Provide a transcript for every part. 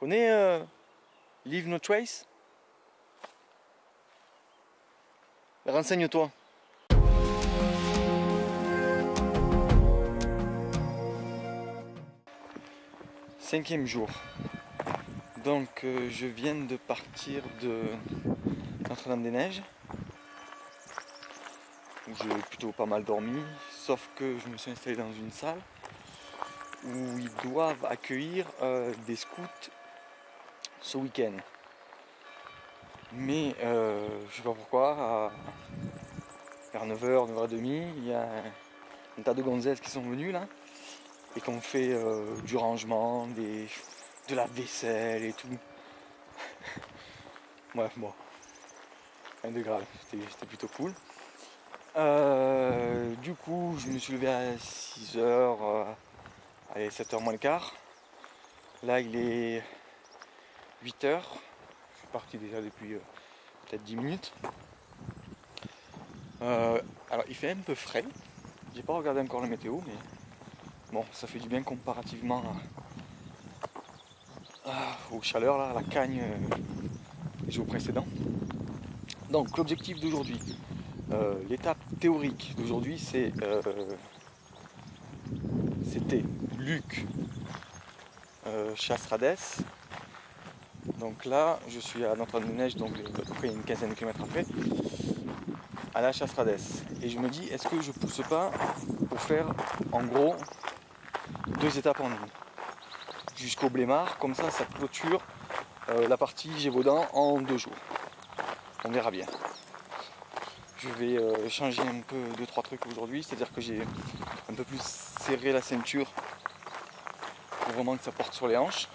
Connais Leave No Trace? Renseigne-toi. Cinquième jour. Donc je viens de partir de Notre-Dame-des-Neiges. J'ai plutôt pas mal dormi, sauf que je me suis installé dans une salle où ils doivent accueillir des scouts ce week-end. Mais je sais pas pourquoi, vers 9h, 9h30, il y a un tas de gonzesses qui sont venues là et qui ont fait du rangement, de la vaisselle et tout. Bref, bon, rien de grave, c'était plutôt cool. Du coup, je me suis levé à 6h, allez, 7h moins le quart. Là, il est 8h. Je suis parti déjà depuis peut-être 10 minutes. Alors, il fait un peu frais. J'ai pas regardé encore la météo, mais bon, ça fait du bien comparativement aux chaleurs, là, à la cagne les jours précédents. Donc, l'objectif d'aujourd'hui, l'étape théorique d'aujourd'hui, c'était Luc, Chasse-Radès. Donc là, je suis à Notre-Dame-des-Neiges, donc à peu près une quinzaine de kilomètres après, à la Chasse-Radès. Et je me dis, est-ce que je pousse pas pour faire en gros 2 étapes en ligne jusqu'au Blémard, comme ça clôture la partie Gévaudan en 2 jours. On verra bien. Je vais changer un peu 2-3 trucs aujourd'hui, c'est-à-dire que j'ai un peu plus serré la ceinture pour vraiment que ça porte sur les hanches.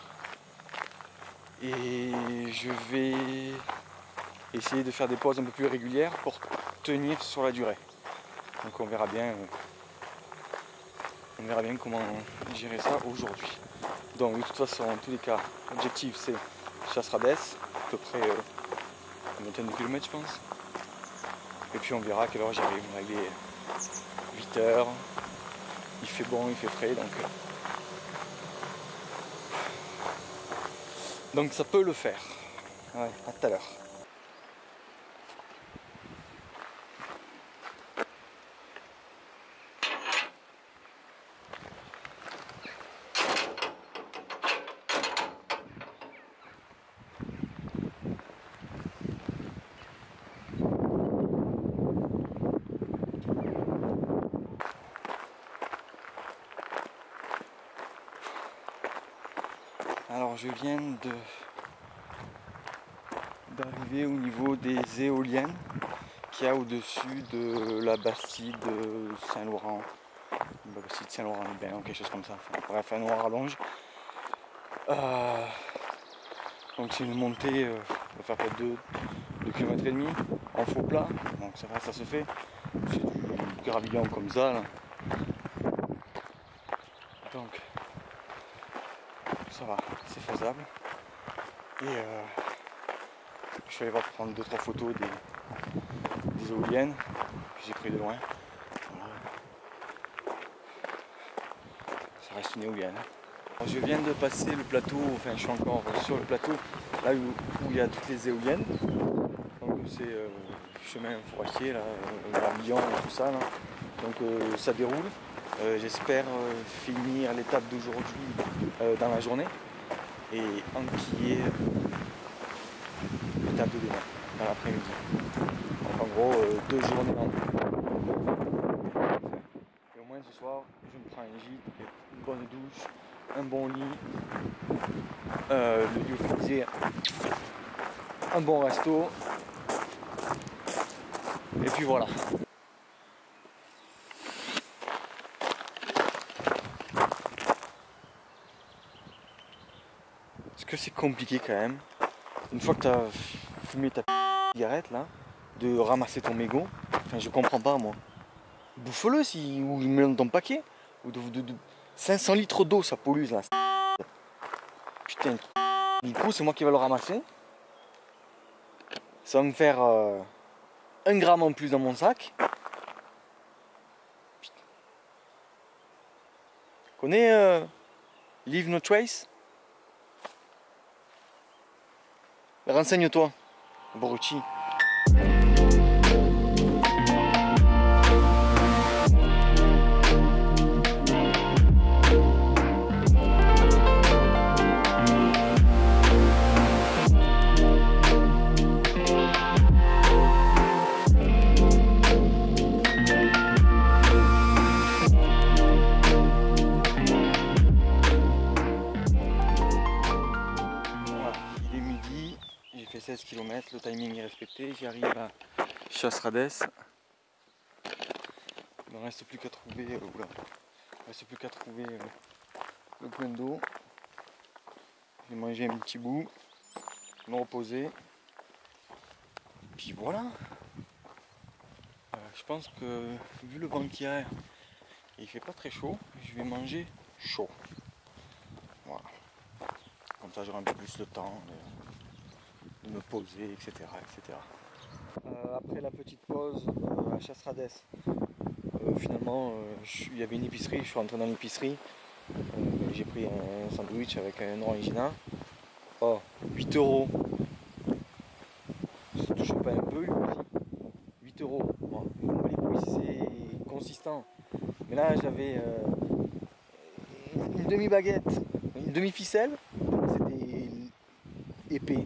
Et je vais essayer de faire des pauses un peu plus régulières pour tenir sur la durée. Donc on verra bien comment gérer ça aujourd'hui. Donc de toute façon, en tous les cas, l'objectif c'est Chasse-Radès, à peu près une vingtaine de kilomètres je pense. Et puis on verra à quelle heure j'arrive. Il est 8h, il fait bon, il fait frais, donc ça peut le faire. Ouais, à tout à l'heure. Alors je viens d'arriver au niveau des éoliennes qu'il y a au-dessus de la Bastide Saint-Laurent. La Bastide Saint-Laurent-les-Bains, quelque chose comme ça. Enfin, bref, un noir rallonge. Donc c'est une montée, on va faire peut-être 2 km et demi en faux plat. Donc ça va, ça se fait. C'est du gravillon comme ça là. Donc ça va, c'est faisable. Et je suis allé voir prendre 2-3 photos des éoliennes que j'ai pris de loin. Voilà. Ça reste une éolienne. Alors, je viens de passer le plateau, enfin je suis encore sur le plateau, là où il y a toutes les éoliennes. Donc c'est le chemin forestier, là, gravillon et tout ça. Là. Donc ça déroule. J'espère finir l'étape d'aujourd'hui dans la journée et enquiller l'étape de demain, dans l'après-midi. Donc en gros 2 journées en et au moins ce soir, je me prends un gîte, une bonne douche, un bon lit, le lyophilisé, un bon resto, et puis voilà. Est-ce que c'est compliqué quand même, une fois que tu as fumé ta cigarette là, de ramasser ton mégot? Enfin je comprends pas moi. Bouffe-le ou il met dans ton paquet. Ou de 500 litres d'eau ça pollue là. Putain, du coup c'est moi qui vais le ramasser. Ça va me faire 1 gramme en plus dans mon sac. Putain. Connais Leave No Trace? Renseigne-toi, Borucci. J'ai fait 16 km, le timing est respecté, j'arrive à Chasseradès. Il ne me reste plus qu'à trouver, le point d'eau. Je vais manger un petit bout, me reposer. Puis voilà. Je pense que vu le vent qu'il y a, et il fait pas très chaud, je vais manger chaud. Voilà. Comme ça j'aurai un peu plus de temps de me poser, etc. etc. Après la petite pause à Chasseradès, finalement il y avait une épicerie, je suis rentré dans l'épicerie, j'ai pris un sandwich avec un orangina. Oh, 8 €. Ça touche pas un peu lui aussi. 8 €. Bon, c'est consistant. Mais là j'avais une demi-baguette, une demi-ficelle, c'était épais.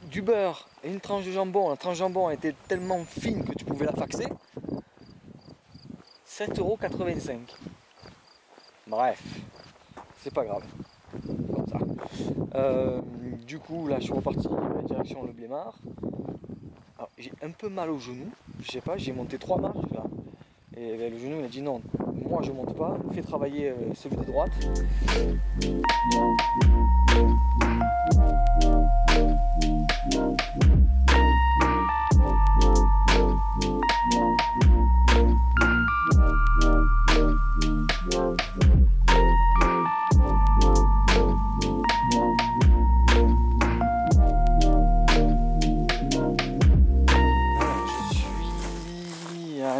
Du beurre et une tranche de jambon. La tranche de jambon était tellement fine que tu pouvais la faxer. 7,85 €. Bref, c'est pas grave. Comme ça. Du coup, là, je suis reparti direction le Blémard. Alors, j'ai un peu mal au genou. Je sais pas, j'ai monté 3 marches là. Et le genou, il a dit non, moi je monte pas. Fais travailler celui de droite.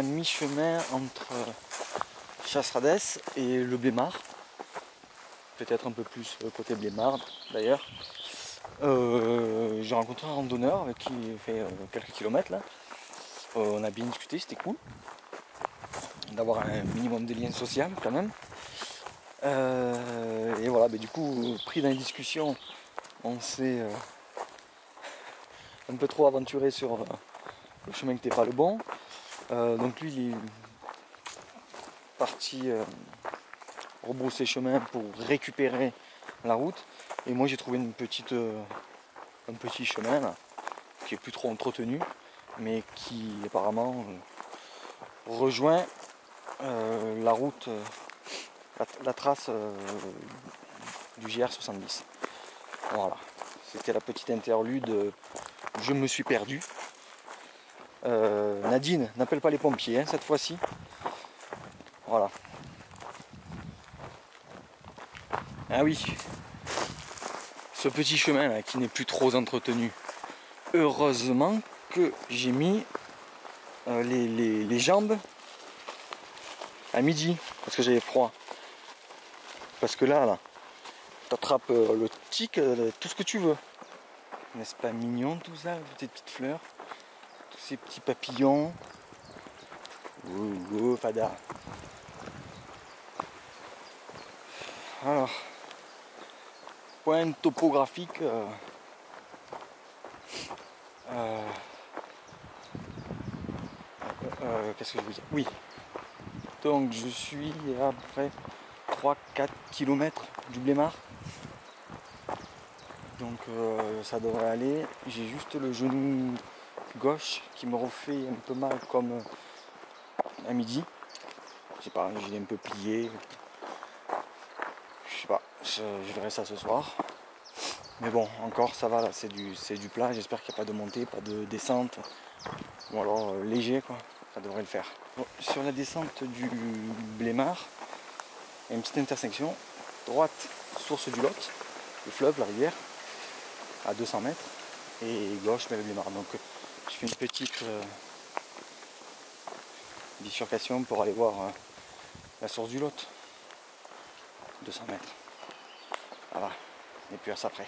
Mi-chemin entre Chasseradès et le Blémard, peut-être un peu plus côté Blémard d'ailleurs. J'ai rencontré un randonneur avec qui j'ai fait quelques kilomètres là. On a bien discuté, c'était cool d'avoir un minimum de lien social quand même. Et voilà, du coup, pris dans les discussions, on s'est un peu trop aventuré sur le chemin qui n'était pas le bon. Donc lui il est parti rebrousser chemin pour récupérer la route, et moi j'ai trouvé un petit chemin là, qui est plus trop entretenu mais qui apparemment rejoint la route, la trace du GR70. Voilà, c'était la petite interlude. Je me suis perdu. Nadine, n'appelle pas les pompiers hein, cette fois-ci. Voilà. Ah oui, ce petit chemin là qui n'est plus trop entretenu. Heureusement que j'ai mis les jambes à midi parce que j'avais froid. Parce que là t'attrapes le tic, tout ce que tu veux. N'est-ce pas mignon tout ça, toutes ces petites fleurs, tous ces petits papillons. Oh, fada. Alors, point topographique. Qu'est-ce que je veux dire? Oui. Donc je suis à peu près 3-4 km du Blémard. Donc ça devrait aller. J'ai juste le genou gauche qui me refait un peu mal comme à midi. Je sais pas, j'ai un peu plié. Je sais pas, je verrai ça ce soir. Mais bon, encore ça va là, c'est du plat. J'espère qu'il n'y a pas de montée, pas de descente. Ou alors léger quoi, ça devrait le faire. Bon, sur la descente du Blémard, il y a une petite intersection. Droite, source du Lot, le fleuve, la rivière, à 200 mètres. Et gauche, le Blémard. Donc je fais une petite bifurcation pour aller voir la source du Lot. 200 mètres. Voilà, et puis à ça après.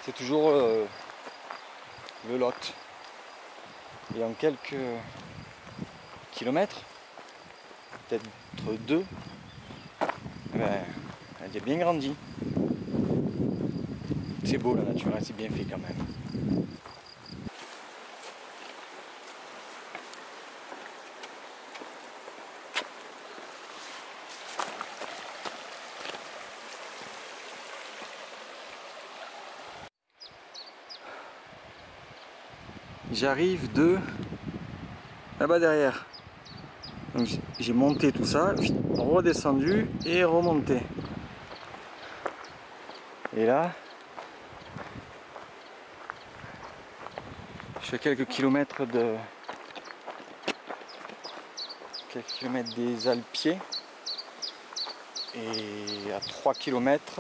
C'est toujours le Lot. Et en quelques kilomètres, peut-être 2, ben, elle a bien grandi. C'est beau la nature, hein, c'est bien fait quand même. J'arrive de là-bas derrière. Donc j'ai monté tout ça, redescendu et remonté. Et là, je suis à quelques kilomètres des Alpiers. Et à 3 kilomètres,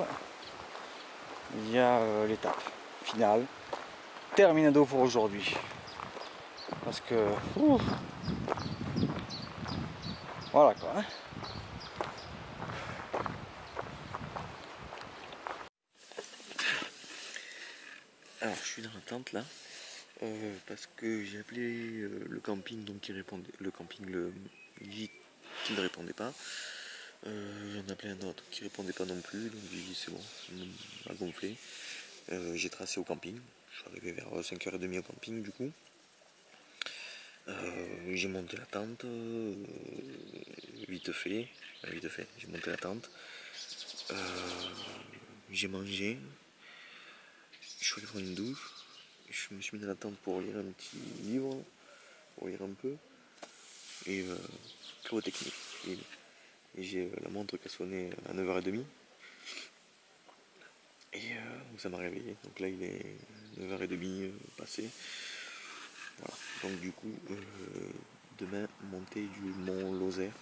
il y a l'étape finale. Terminado pour aujourd'hui. Parce que voilà quoi. Hein. Alors je suis dans la tente là parce que j'ai appelé le camping donc qui répondait, le camping le gîte qui ne répondait pas. J'en ai appelé un autre qui répondait pas non plus, donc j'ai dit c'est bon, ça m'a gonflé. J'ai tracé au camping, je suis arrivé vers 5h30 au camping du coup. J'ai monté la tente vite fait, j'ai monté la tente, j'ai mangé, je suis allé prendre une douche, je me suis mis dans la tente pour lire un petit livre, pour lire un peu, et pyrotechnique. Et j'ai la montre qui a sonné à 9h30, et ça m'a réveillé, donc là il est 9h30 passé. Voilà. Donc du coup, demain, montée du mont Lozère.